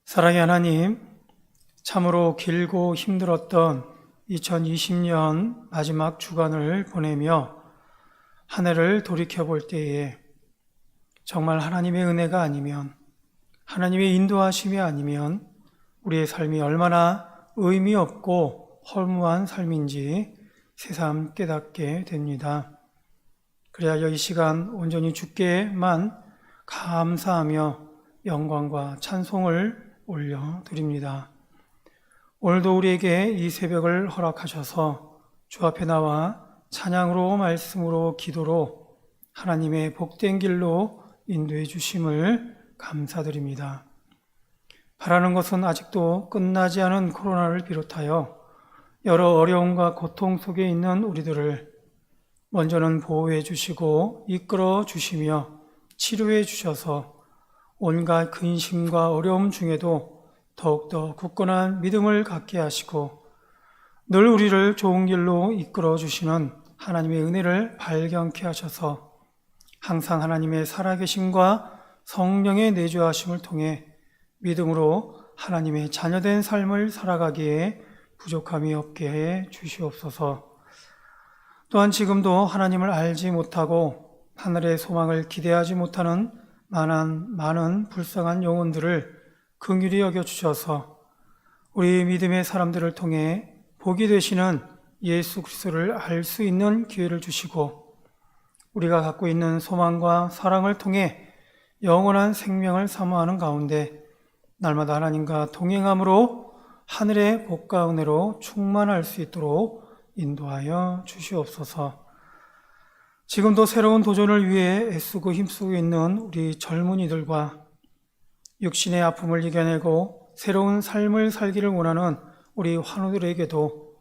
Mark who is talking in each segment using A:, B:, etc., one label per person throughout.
A: 사랑의 하나님, 참으로 길고 힘들었던 2020년 마지막 주간을 보내며 한 해를 돌이켜볼 때에 정말 하나님의 은혜가 아니면, 하나님의 인도하심이 아니면 우리의 삶이 얼마나 의미 없고 허무한 삶인지 새삼 깨닫게 됩니다. 그래야 이 시간 온전히 주께만 감사하며 영광과 찬송을 올려드립니다. 오늘도 우리에게 이 새벽을 허락하셔서 주 앞에 나와 찬양으로, 말씀으로, 기도로 하나님의 복된 길로 인도해 주심을 감사드립니다. 바라는 것은 아직도 끝나지 않은 코로나를 비롯하여 여러 어려움과 고통 속에 있는 우리들을 먼저는 보호해 주시고 이끌어 주시며 치료해 주셔서 온갖 근심과 어려움 중에도 더욱더 굳건한 믿음을 갖게 하시고 늘 우리를 좋은 길로 이끌어 주시는 하나님의 은혜를 발견케 하셔서 항상 하나님의 살아계심과 성령의 내주하심을 통해 믿음으로 하나님의 자녀된 삶을 살아가기에 부족함이 없게 해 주시옵소서. 또한 지금도 하나님을 알지 못하고 하늘의 소망을 기대하지 못하는 많은 불쌍한 영혼들을 긍휼히 여겨주셔서 우리 믿음의 사람들을 통해 복이 되시는 예수 그리스도를 알 수 있는 기회를 주시고 우리가 갖고 있는 소망과 사랑을 통해 영원한 생명을 사모하는 가운데 날마다 하나님과 동행함으로 하늘의 복과 은혜로 충만할 수 있도록 인도하여 주시옵소서. 지금도 새로운 도전을 위해 애쓰고 힘쓰고 있는 우리 젊은이들과 육신의 아픔을 이겨내고 새로운 삶을 살기를 원하는 우리 환우들에게도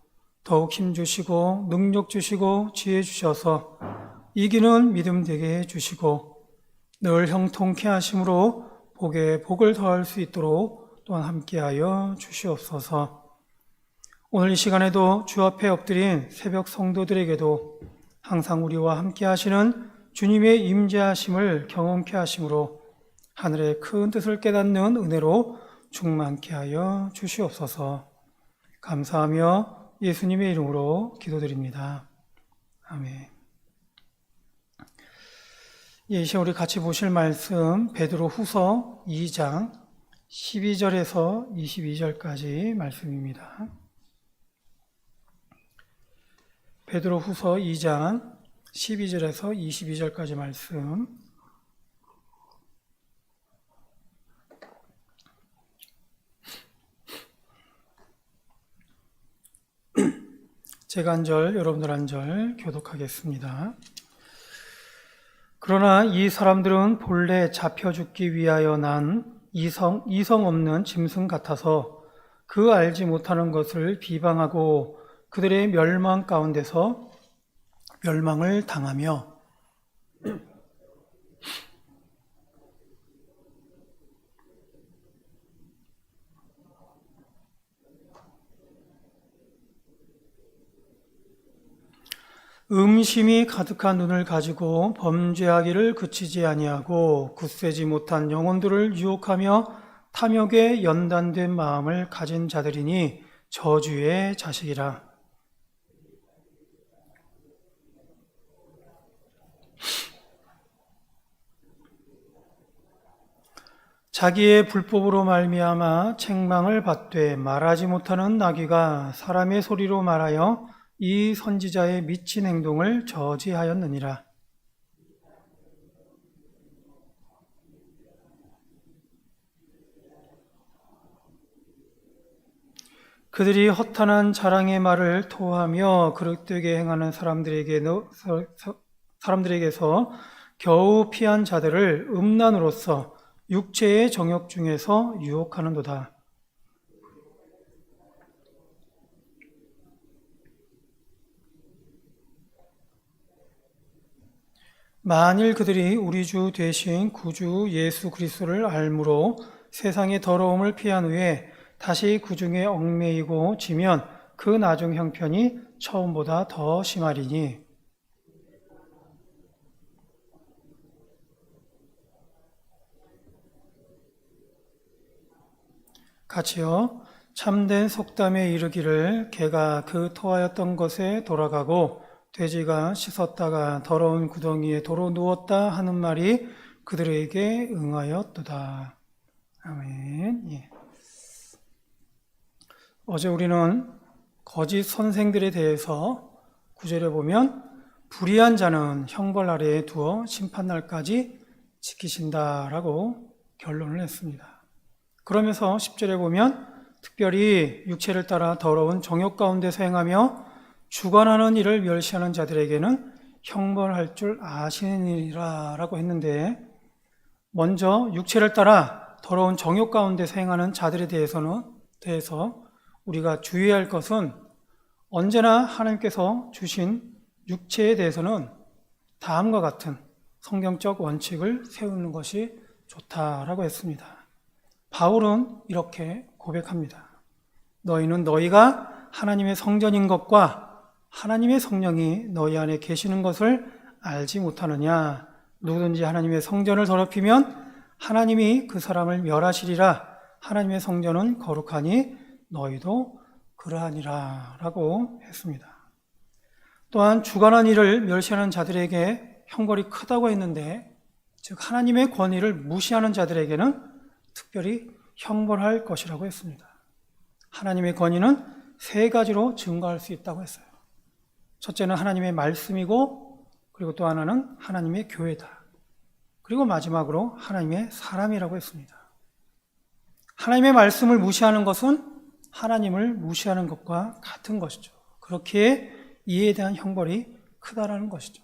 A: 더욱 힘주시고 능력 주시고 지혜 주셔서 이기는 믿음 되게 해주시고 늘 형통케 하심으로 복에 복을 더할 수 있도록 또한 함께하여 주시옵소서. 오늘 이 시간에도 주 앞에 엎드린 새벽 성도들에게도 항상 우리와 함께 하시는 주님의 임재하심을 경험케 하심으로 하늘의 큰 뜻을 깨닫는 은혜로 충만케 하여 주시옵소서. 감사하며 예수님의 이름으로 기도드립니다. 아멘. 이 시간 우리 같이 보실 말씀 베드로 후서 2장 12절에서 22절까지 말씀입니다. 베드로 후서 2장 12절에서 22절까지 말씀. 제가 한 절, 여러분들 한 절 교독하겠습니다. 그러나 이 사람들은 본래 잡혀 죽기 위하여 난 이성 없는 짐승 같아서 그 알지 못하는 것을 비방하고 그들의 멸망 가운데서 멸망을 당하며 음심이 가득한 눈을 가지고 범죄하기를 그치지 아니하고 굳세지 못한 영혼들을 유혹하며 탐욕에 연단된 마음을 가진 자들이니 저주의 자식이라. 자기의 불법으로 말미암아 책망을 받되 말하지 못하는 나귀가 사람의 소리로 말하여 이 선지자의 미친 행동을 저지하였느니라. 그들이 허탄한 자랑의 말을 토하며 그릇되게 행하는 사람들에게서 겨우 피한 자들을 음란으로서 육체의 정욕 중에서 유혹하는도다. 만일 그들이 우리 주 되신 구주 예수 그리스도를 알므로 세상의 더러움을 피한 후에 다시 그 중에 얽매이고 지면 그 나중 형편이 처음보다 더 심하리니 같이요. 참된 속담에 이르기를 개가 그 토하였던 것에 돌아가고 돼지가 씻었다가 더러운 구덩이에 도로 누웠다 하는 말이 그들에게 응하였도다. 아멘. 예. 어제 우리는 거짓 선생들에 대해서 9절에 보면 불의한 자는 형벌 아래에 두어 심판날까지 지키신다라고 결론을 했습니다. 그러면서 10절에 보면 특별히 육체를 따라 더러운 정욕 가운데서 행하며 주관하는 일을 멸시하는 자들에게는 형벌할 줄 아시느니라 라고 했는데, 먼저 육체를 따라 더러운 정욕 가운데서 행하는 자들에 대해서 우리가 주의할 것은 언제나 하나님께서 주신 육체에 대해서는 다음과 같은 성경적 원칙을 세우는 것이 좋다라고 했습니다. 바울은 이렇게 고백합니다. 너희는 너희가 하나님의 성전인 것과 하나님의 성령이 너희 안에 계시는 것을 알지 못하느냐? 누구든지 하나님의 성전을 더럽히면 하나님이 그 사람을 멸하시리라. 하나님의 성전은 거룩하니 너희도 그러하니라 라고 했습니다. 또한 주관한 일을 멸시하는 자들에게 형벌이 크다고 했는데, 즉 하나님의 권위를 무시하는 자들에게는 특별히 형벌할 것이라고 했습니다. 하나님의 권위는 세 가지로 증거할 수 있다고 했어요. 첫째는 하나님의 말씀이고, 그리고 또 하나는 하나님의 교회다. 그리고 마지막으로 하나님의 사람이라고 했습니다. 하나님의 말씀을 무시하는 것은 하나님을 무시하는 것과 같은 것이죠. 그렇기에 이에 대한 형벌이 크다라는 것이죠.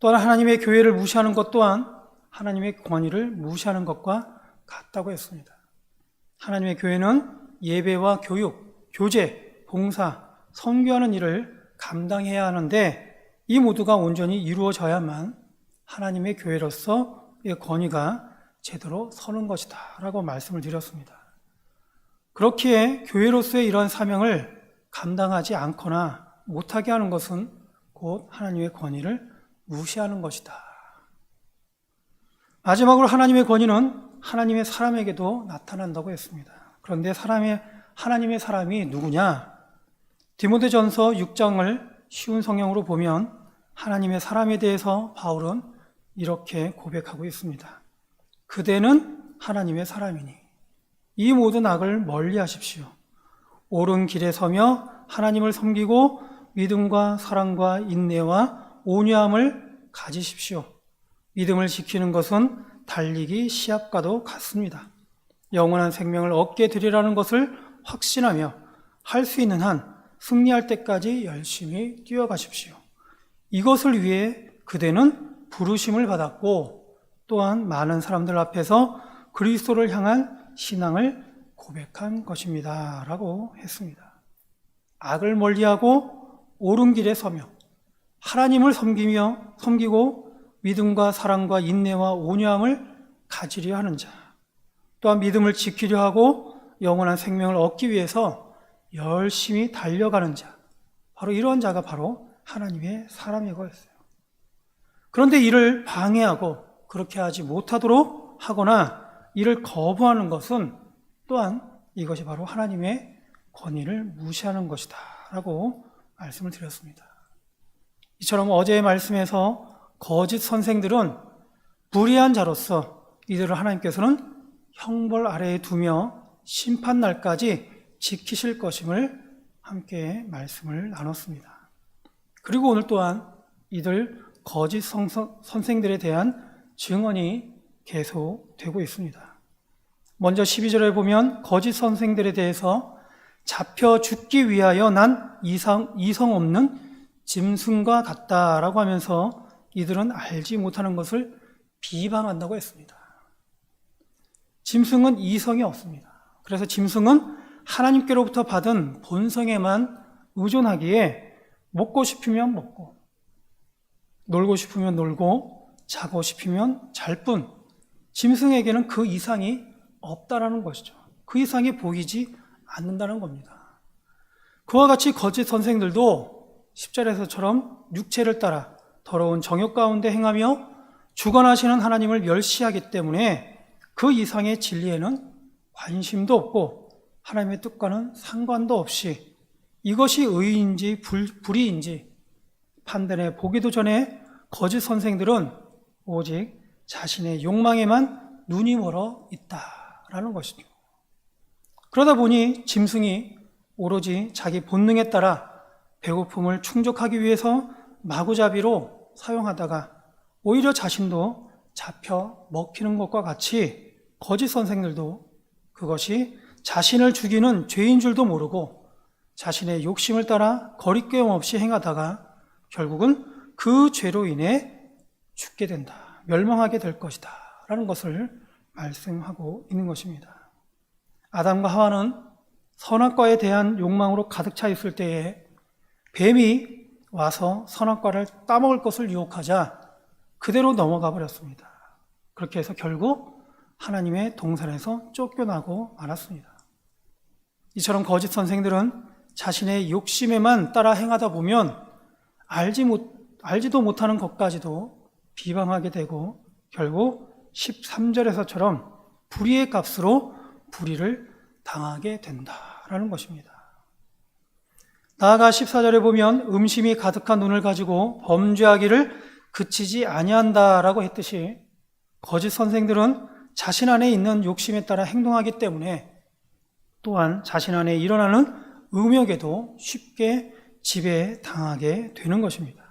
A: 또한 하나님의 교회를 무시하는 것 또한 하나님의 권위를 무시하는 것과 같다고 했습니다. 하나님의 교회는 예배와 교육, 교제, 봉사, 선교하는 일을 감당해야 하는데, 이 모두가 온전히 이루어져야만 하나님의 교회로서의 권위가 제대로 서는 것이다 라고 말씀을 드렸습니다. 그렇기에 교회로서의 이런 사명을 감당하지 않거나 못하게 하는 것은 곧 하나님의 권위를 무시하는 것이다. 마지막으로 하나님의 권위는 하나님의 사람에게도 나타난다고 했습니다. 그런데 하나님의 사람이 누구냐? 디모데전서 6장을 쉬운 성경으로 보면 하나님의 사람에 대해서 바울은 이렇게 고백하고 있습니다. 그대는 하나님의 사람이니 이 모든 악을 멀리 하십시오. 옳은 길에 서며 하나님을 섬기고 믿음과 사랑과 인내와 온유함을 가지십시오. 믿음을 지키는 것은 달리기 시합과도 같습니다. 영원한 생명을 얻게 되리라는 것을 확신하며 할 수 있는 한 승리할 때까지 열심히 뛰어가십시오. 이것을 위해 그대는 부르심을 받았고, 또한 많은 사람들 앞에서 그리스도를 향한 신앙을 고백한 것입니다 라고 했습니다. 악을 멀리하고 옳은 길에 서며 하나님을 섬기고 믿음과 사랑과 인내와 온유함을 가지려 하는 자, 또한 믿음을 지키려 하고 영원한 생명을 얻기 위해서 열심히 달려가는 자, 바로 이런 자가 바로 하나님의 사람이고 했어요. 그런데 이를 방해하고 그렇게 하지 못하도록 하거나 이를 거부하는 것은 또한 이것이 바로 하나님의 권위를 무시하는 것이다 라고 말씀을 드렸습니다. 이처럼 어제의 말씀에서 거짓 선생들은 불의한 자로서 이들을 하나님께서는 형벌 아래에 두며 심판날까지 지키실 것임을 함께 말씀을 나눴습니다. 그리고 오늘 또한 이들 거짓 선생들에 대한 증언이 계속되고 있습니다. 먼저 12절에 보면 거짓 선생들에 대해서 잡혀 죽기 위하여 난 이성 없는 짐승과 같다라고 하면서 이들은 알지 못하는 것을 비방한다고 했습니다. 짐승은 이성이 없습니다. 그래서 짐승은 하나님께로부터 받은 본성에만 의존하기에 먹고 싶으면 먹고, 놀고 싶으면 놀고, 자고 싶으면 잘 뿐, 짐승에게는 그 이상이 없다라는 것이죠. 그 이상이 보이지 않는다는 겁니다. 그와 같이 거짓 선생들도 10절에서처럼 육체를 따라 더러운 정욕 가운데 행하며 주관하시는 하나님을 멸시하기 때문에 그 이상의 진리에는 관심도 없고 하나님의 뜻과는 상관도 없이 이것이 의인지 불의인지 판단해 보기도 전에 거짓 선생들은 오직 자신의 욕망에만 눈이 멀어 있다라는 것이죠. 그러다 보니 짐승이 오로지 자기 본능에 따라 배고픔을 충족하기 위해서 마구잡이로 사용하다가 오히려 자신도 잡혀 먹히는 것과 같이 거짓 선생들도 그것이 자신을 죽이는 죄인 줄도 모르고 자신의 욕심을 따라 거리낌 없이 행하다가 결국은 그 죄로 인해 죽게 된다, 멸망하게 될 것이다 라는 것을 말씀하고 있는 것입니다. 아담과 하와는 선악과에 대한 욕망으로 가득 차 있을 때에 뱀이 와서 선악과를 따먹을 것을 유혹하자 그대로 넘어가 버렸습니다. 그렇게 해서 결국 하나님의 동산에서 쫓겨나고 말았습니다. 이처럼 거짓 선생들은 자신의 욕심에만 따라 행하다 보면 알지도 못하는 것까지도 비방하게 되고 결국 13절에서처럼 불의의 값으로 불의를 당하게 된다라는 것입니다. 나아가 14절에 보면 음심이 가득한 눈을 가지고 범죄하기를 그치지 아니한다라고 했듯이 거짓 선생들은 자신 안에 있는 욕심에 따라 행동하기 때문에 또한 자신 안에 일어나는 음욕에도 쉽게 지배당하게 되는 것입니다.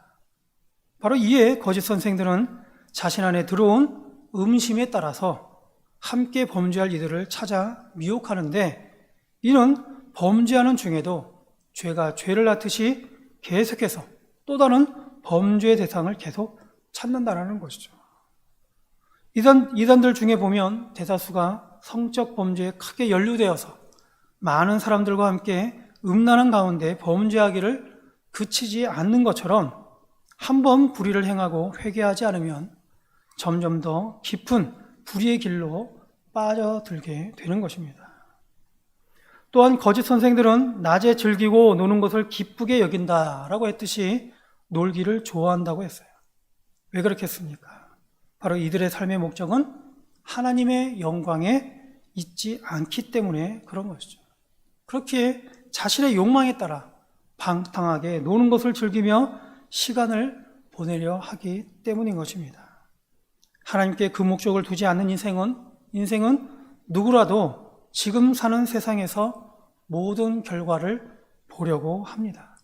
A: 바로 이에 거짓 선생들은 자신 안에 들어온 음심에 따라서 함께 범죄할 이들을 찾아 미혹하는데 이는 범죄하는 중에도 죄가 죄를 낳듯이 계속해서 또 다른 범죄의 대상을 계속 찾는다는 것이죠. 이단들 중에 보면 대다수가 성적 범죄에 크게 연루되어서 많은 사람들과 함께 음란한 가운데 범죄하기를 그치지 않는 것처럼 한번 불의를 행하고 회개하지 않으면 점점 더 깊은 불의의 길로 빠져들게 되는 것입니다. 또한 거짓 선생들은 낮에 즐기고 노는 것을 기쁘게 여긴다라고 했듯이 놀기를 좋아한다고 했어요. 왜 그렇겠습니까? 바로 이들의 삶의 목적은 하나님의 영광에 있지 않기 때문에 그런 것이죠. 그렇게 자신의 욕망에 따라 방탕하게 노는 것을 즐기며 시간을 보내려 하기 때문인 것입니다. 하나님께 그 목적을 두지 않는 인생은 누구라도 지금 사는 세상에서 모든 결과를 보려고 합니다.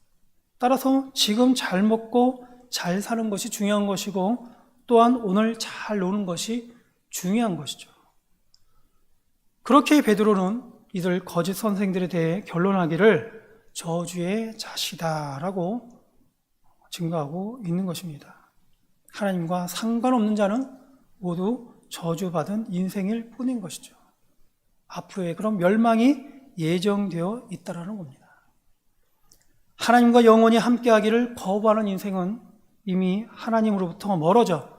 A: 따라서 지금 잘 먹고 잘 사는 것이 중요한 것이고 또한 오늘 잘 노는 것이 중요한 것이죠. 그렇게 베드로는 이들 거짓 선생들에 대해 결론하기를 저주의 자식이다라고 증거하고 있는 것입니다. 하나님과 상관없는 자는 모두 저주받은 인생일 뿐인 것이죠. 앞으로의 그런 멸망이 예정되어 있다라는 겁니다. 하나님과 영원히 함께하기를 거부하는 인생은 이미 하나님으로부터 멀어져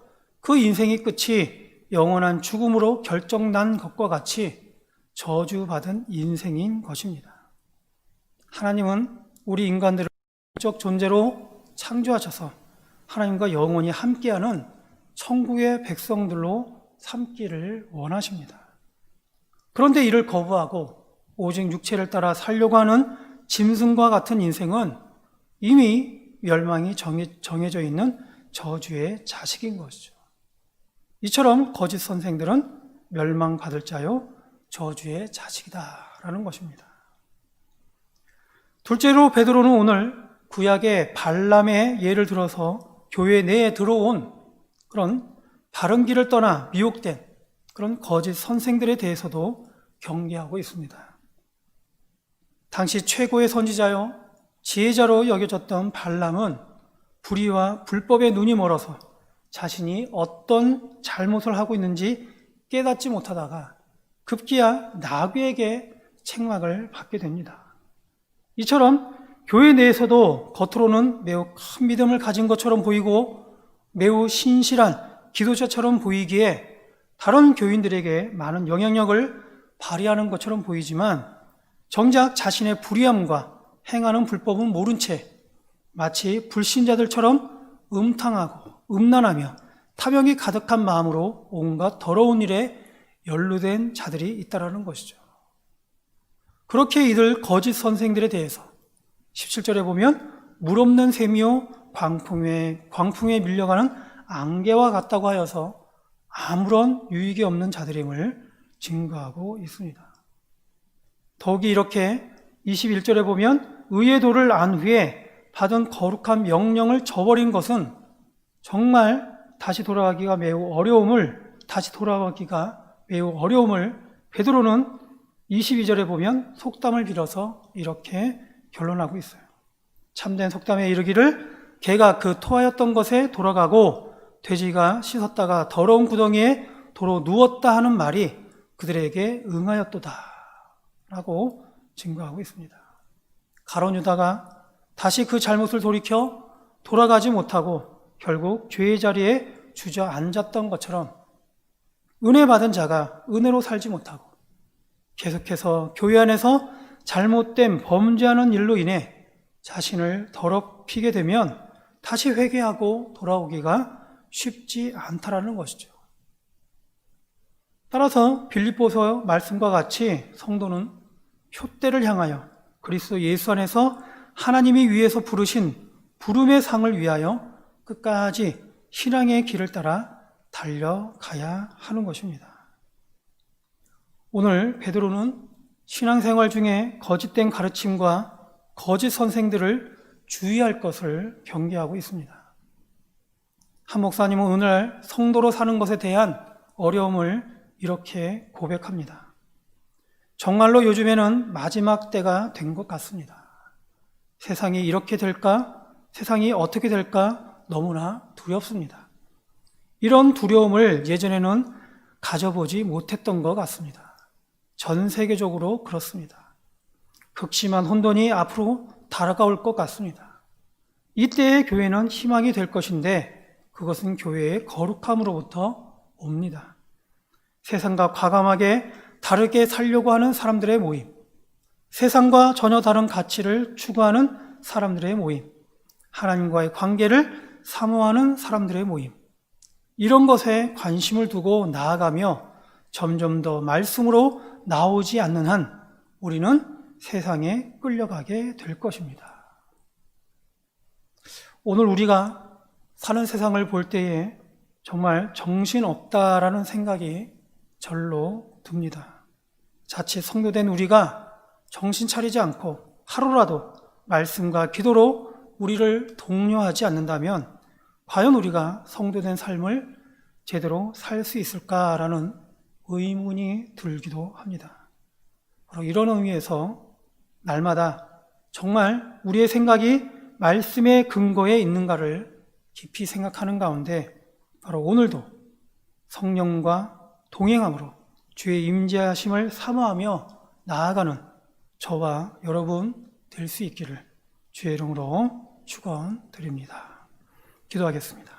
A: 그 인생의 끝이 영원한 죽음으로 결정난 것과 같이 저주받은 인생인 것입니다. 하나님은 우리 인간들을 영적 존재로 창조하셔서 하나님과 영원히 함께하는 천국의 백성들로 삼기를 원하십니다. 그런데 이를 거부하고 오직 육체를 따라 살려고 하는 짐승과 같은 인생은 이미 멸망이 정해져 있는 저주의 자식인 것이죠. 이처럼 거짓 선생들은 멸망받을 자요 저주의 자식이다라는 것입니다. 둘째로 베드로는 오늘 구약의 발람의 예를 들어서 교회 내에 들어온 그런 바른 길을 떠나 미혹된 그런 거짓 선생들에 대해서도 경계하고 있습니다. 당시 최고의 선지자요 지혜자로 여겨졌던 발람은 불의와 불법에 눈이 멀어서 자신이 어떤 잘못을 하고 있는지 깨닫지 못하다가 급기야 나귀에게 책망을 받게 됩니다. 이처럼 교회 내에서도 겉으로는 매우 큰 믿음을 가진 것처럼 보이고 매우 신실한 기도자처럼 보이기에 다른 교인들에게 많은 영향력을 발휘하는 것처럼 보이지만 정작 자신의 불의함과 행하는 불법은 모른 채 마치 불신자들처럼 음탕하고 음란하며 탐욕이 가득한 마음으로 온갖 더러운 일에 연루된 자들이 있다라는 것이죠. 그렇게 이들 거짓 선생들에 대해서 17절에 보면 물 없는 샘이요 광풍에 밀려가는 안개와 같다고 하여서 아무런 유익이 없는 자들임을 증거하고 있습니다. 더욱이 이렇게 21절에 보면 의의 도를 안 후에 받은 거룩한 명령을 저버린 것은 정말 다시 돌아가기가 매우 어려움을 베드로는 22절에 보면 속담을 빌어서 이렇게 결론하고 있어요. 참된 속담에 이르기를 개가 그 토하였던 것에 돌아가고 돼지가 씻었다가 더러운 구덩이에 도로 누웠다 하는 말이 그들에게 응하였도다 라고 증거하고 있습니다. 가룟 유다가 다시 그 잘못을 돌이켜 돌아가지 못하고 결국 죄의 자리에 주저앉았던 것처럼 은혜 받은 자가 은혜로 살지 못하고 계속해서 교회 안에서 잘못된 범죄하는 일로 인해 자신을 더럽히게 되면 다시 회개하고 돌아오기가 쉽지 않다라는 것이죠. 따라서 빌립보서 말씀과 같이 성도는 표대를 향하여 그리스도 예수 안에서 하나님이 위에서 부르신 부름의 상을 위하여 끝까지 신앙의 길을 따라 달려가야 하는 것입니다. 오늘 베드로는 신앙생활 중에 거짓된 가르침과 거짓 선생들을 주의할 것을 경계하고 있습니다. 한 목사님은 오늘 성도로 사는 것에 대한 어려움을 이렇게 고백합니다. 정말로 요즘에는 마지막 때가 된 것 같습니다. 세상이 이렇게 될까? 세상이 어떻게 될까? 너무나 두렵습니다. 이런 두려움을 예전에는 가져보지 못했던 것 같습니다. 전 세계적으로 그렇습니다. 극심한 혼돈이 앞으로 다가올 것 같습니다. 이때의 교회는 희망이 될 것인데 그것은 교회의 거룩함으로부터 옵니다. 세상과 과감하게 다르게 살려고 하는 사람들의 모임, 세상과 전혀 다른 가치를 추구하는 사람들의 모임, 하나님과의 관계를 사모하는 사람들의 모임, 이런 것에 관심을 두고 나아가며 점점 더 말씀으로 나오지 않는 한 우리는 세상에 끌려가게 될 것입니다. 오늘 우리가 사는 세상을 볼 때에 정말 정신없다라는 생각이 절로 듭니다. 자칫 성도된 우리가 정신 차리지 않고 하루라도 말씀과 기도로 우리를 독려하지 않는다면 과연 우리가 성도된 삶을 제대로 살 수 있을까라는 의문이 들기도 합니다. 바로 이런 의미에서 날마다 정말 우리의 생각이 말씀의 근거에 있는가를 깊이 생각하는 가운데 바로 오늘도 성령과 동행함으로 주의 임재하심을 사모하며 나아가는 저와 여러분 될 수 있기를 주의 이름으로 축원드립니다. 기도하겠습니다.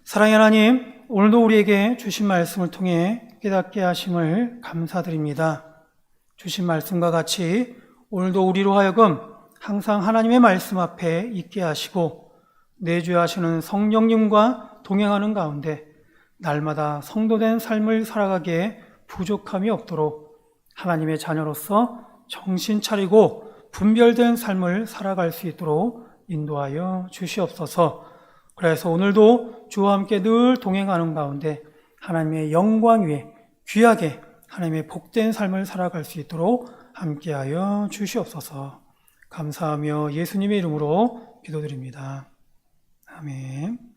A: 사랑의 하나님, 오늘도 우리에게 주신 말씀을 통해 깨닫게 하심을 감사드립니다. 주신 말씀과 같이 오늘도 우리로 하여금 항상 하나님의 말씀 앞에 있게 하시고 내주하시는 성령님과 동행하는 가운데 날마다 성도된 삶을 살아가기에 부족함이 없도록 하나님의 자녀로서 정신 차리고 분별된 삶을 살아갈 수 있도록 인도하여 주시옵소서. 그래서 오늘도 주와 함께 늘 동행하는 가운데 하나님의 영광 위에 귀하게 하나님의 복된 삶을 살아갈 수 있도록 함께하여 주시옵소서. 감사하며 예수님의 이름으로 기도드립니다. 아멘.